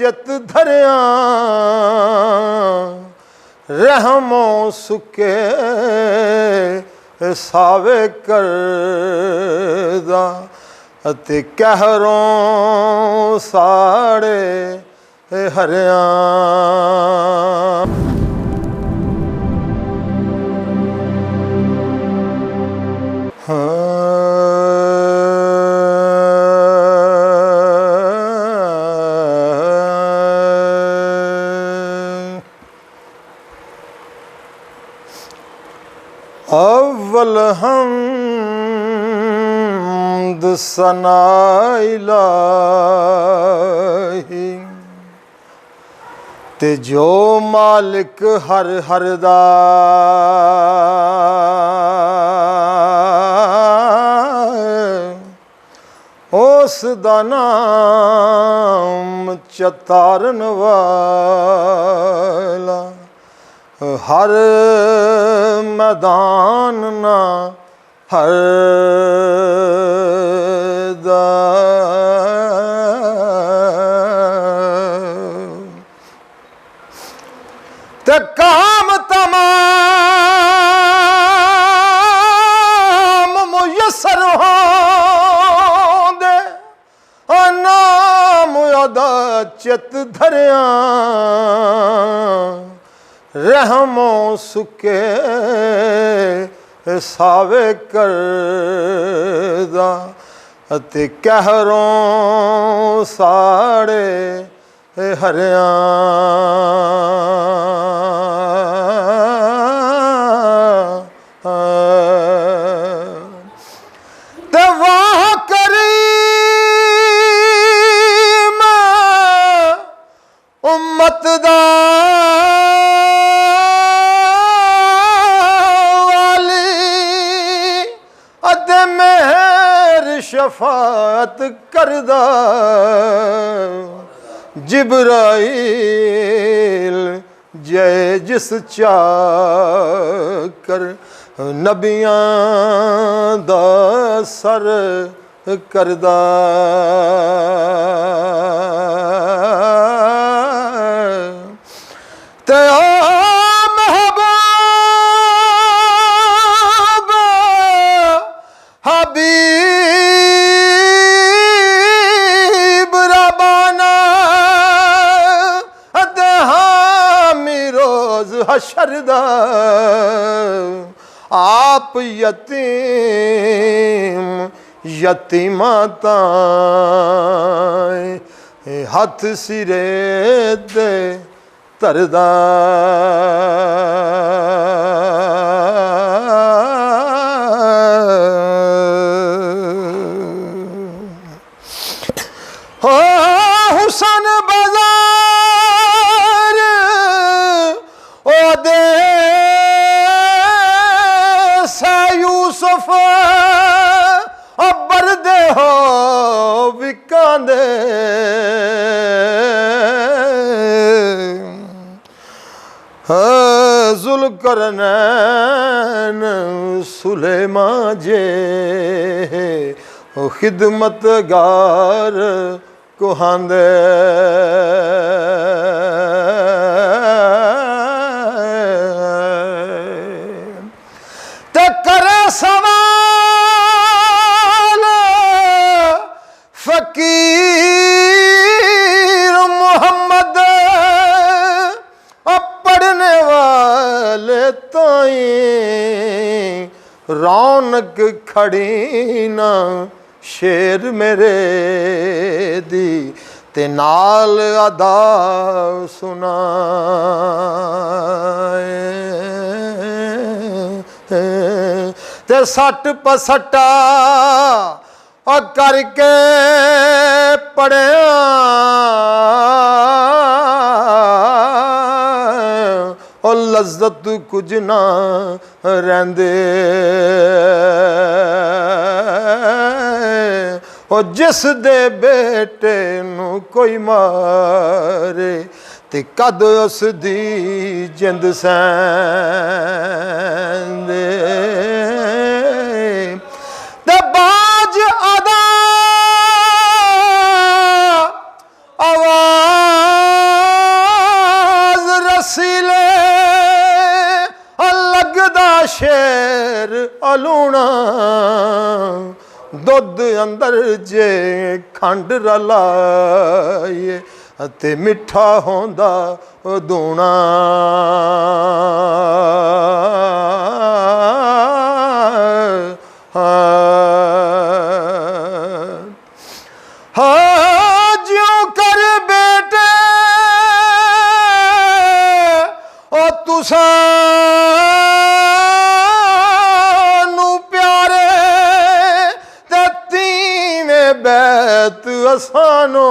चित धरिया रहमो सुके सावे करदा अते कहरों साड़े हरिया। अव्वल हमद सना इलाही ते जो मालिक हर हर दा उस दा नाम चतारन वाला हर मैदान ना हर दा ते काम तमाम मुयस्सर होंदे नाम अदा चित धरिया रहमो सुके सावे करदा अते कहरों साड़े हरिया। ते वाह करीम उम्मत दा शफात करदा जिब्राइल जय जिस चाकर नबियां दा सर करदा ते महबूब हबीब रबाना रोज हशरदा आप यतीम यतीमा ताए हथ सिरे दे तरदा हुसन बाजार ओ दे यूसुफ अबर दे हो विकांदे जुल्करनैन सुलेमान जे खिदमतगार कुहांदे ते करे सवाल फकीर मोहम्मद पढ़ने वाले ताई रौनक खड़ी ना शेर मेरे दी ते नाल अदा सुनाए ते सट पसटा और करके पढ़िया और लज्जत कुछ ना रहंदे और जिस दे बेटे नू कोई मारे ते कद उस दी जिंद सैंदे ते बाज अदा आवाज लगदा शेर अलूणा दुध अंदर जे खंड रलाए ते मिठा होंदा दूना ज्यों कर बेटे ओ तुसा बैत असानो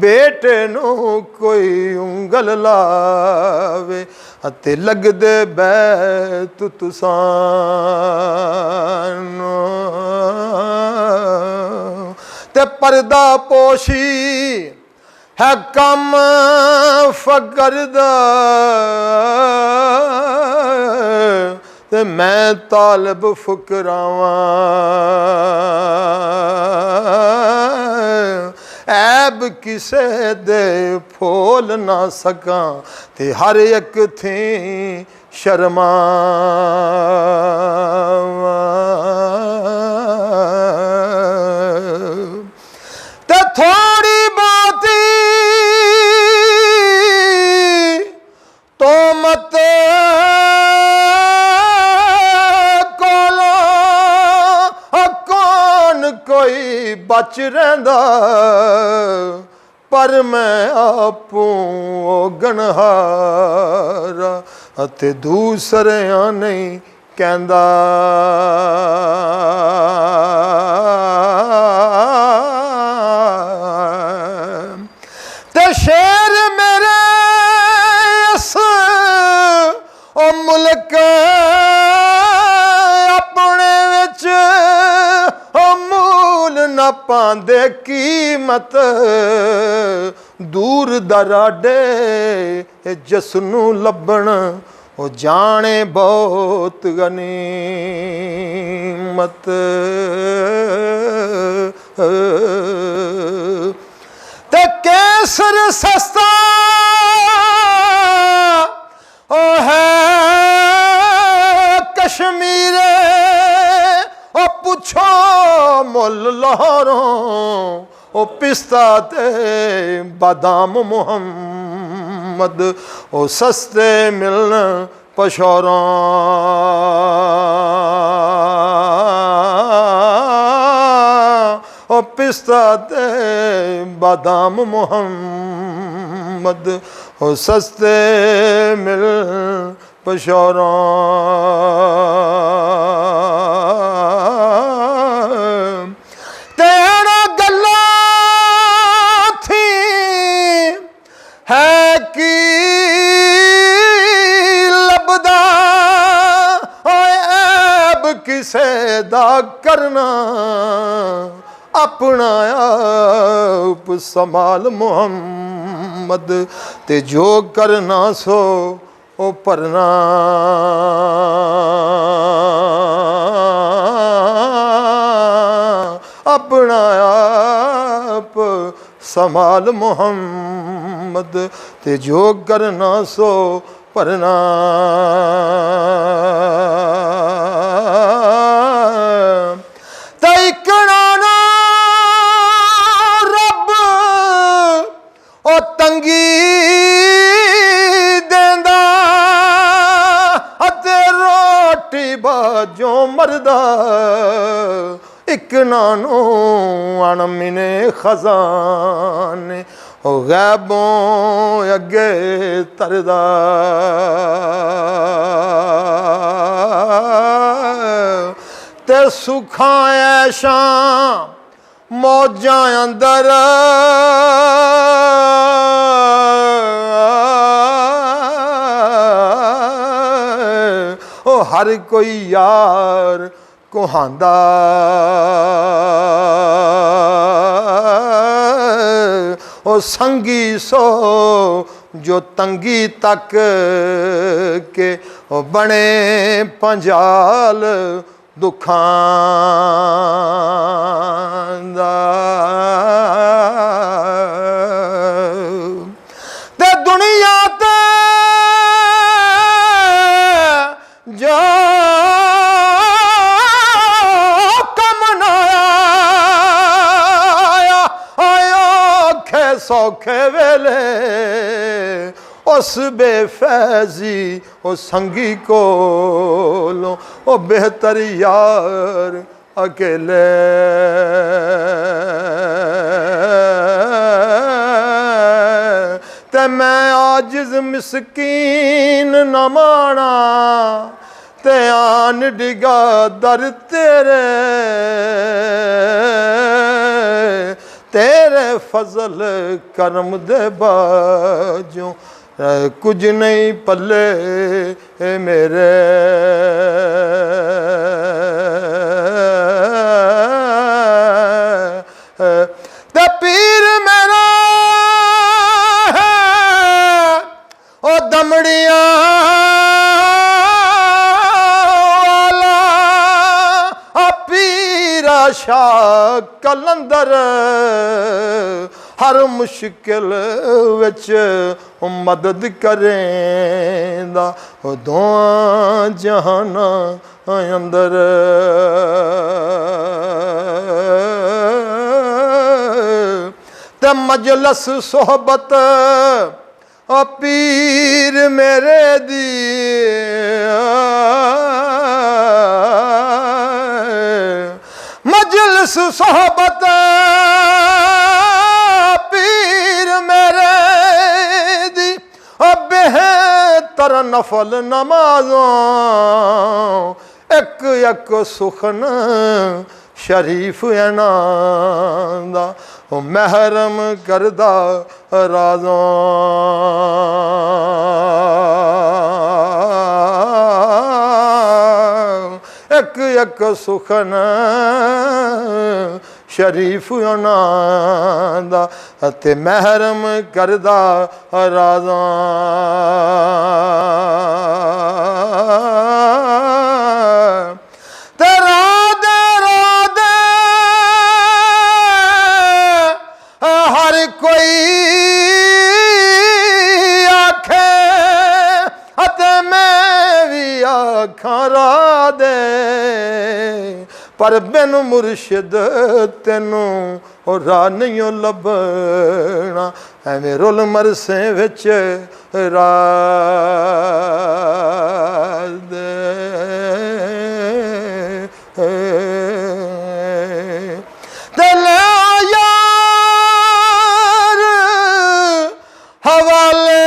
बेटे नो कोई उंगल लावे अते लगदे बैत तुसानो ते पर्दा पोशी है कम फकर दा ते मैं तालब फुकरावां ऐब किसे दे फोल ना सकां ते हर एक थी शर्मावां ते थोड़ी बाती तो मत कोई बच रहिंदा पर मैं आपूं गणहारा अते दूसरियां नहीं कहंदा ते शेर मेरे इस ओ मुल्क अपने विच न पांदे कीमत दूर दराडे जसनू लभण ओ जाने बहुत गनीमत ते केसर सस्ता ओ है कश्मीरे ओ पुछो मुल लाहौरों ओ पिस्ता ते बादाम मुहम्मद ओ सस्ते मिलन पशौरों ओ पिस्ता ते बादाम मुहम्मद ओ सस्ते मिलन पशौरों तेरा गल्ला थी है कि लबदा ऐब किसे दा करना अपना आप संभाल मुहम्मद ते जो करना सो ओ परना अपना आप संभाल मुहम्मद ते जो करना सो परना तैकड़ा ना रब ओ तंगी बाजो मरदा एक नानो अणमिने खजाने ओ गैबों अगे तरदा ते सुखां ऐशां मौजां अंदर हर कोई यार कुहांदा ओ संगी सो जो तंगी तक के ओ बने पंजाल दुखां दा ते दुनिया ते सौखे वेले उस बेफैजी ओ संगी कोलों ओ बेहतर यार अकेले। ते मैं आजिज़ मिसकीन न माना ते आन डिगा दर तेरे, तेरे फजल करम दे बाजों कुछ नहीं पल्ले मेरे। ते पीर मेरा है ओ दमड़ियां शाह कलंदर हर मुश्किल विच मदद करेंदा ओ दोआं जहाना अंदर। ते मजलस सोहबत ओ पीर मेरे दी मजलिस सोहबत पीर मेरे दी बेहतर नफल नमाज़ों एक एक सुखन शरीफ एनांदा ओ महरम करदा राज़ों। एक एक सुखन शरीफ अनादा ते महरम करदा राज़ां। ते रादे रादे हर कोई आखे अते मैं भी आखां रादे पर बिन मुर्शिद तेनू राह नहीं लभना एवें रुल मरसे विच राह दे। यार हवाले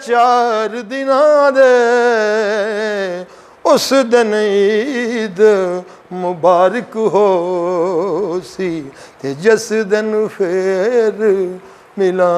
चार दिनां दे उस दिन ईद मुबारक हो सी ते जिस दिन फिर मिलां।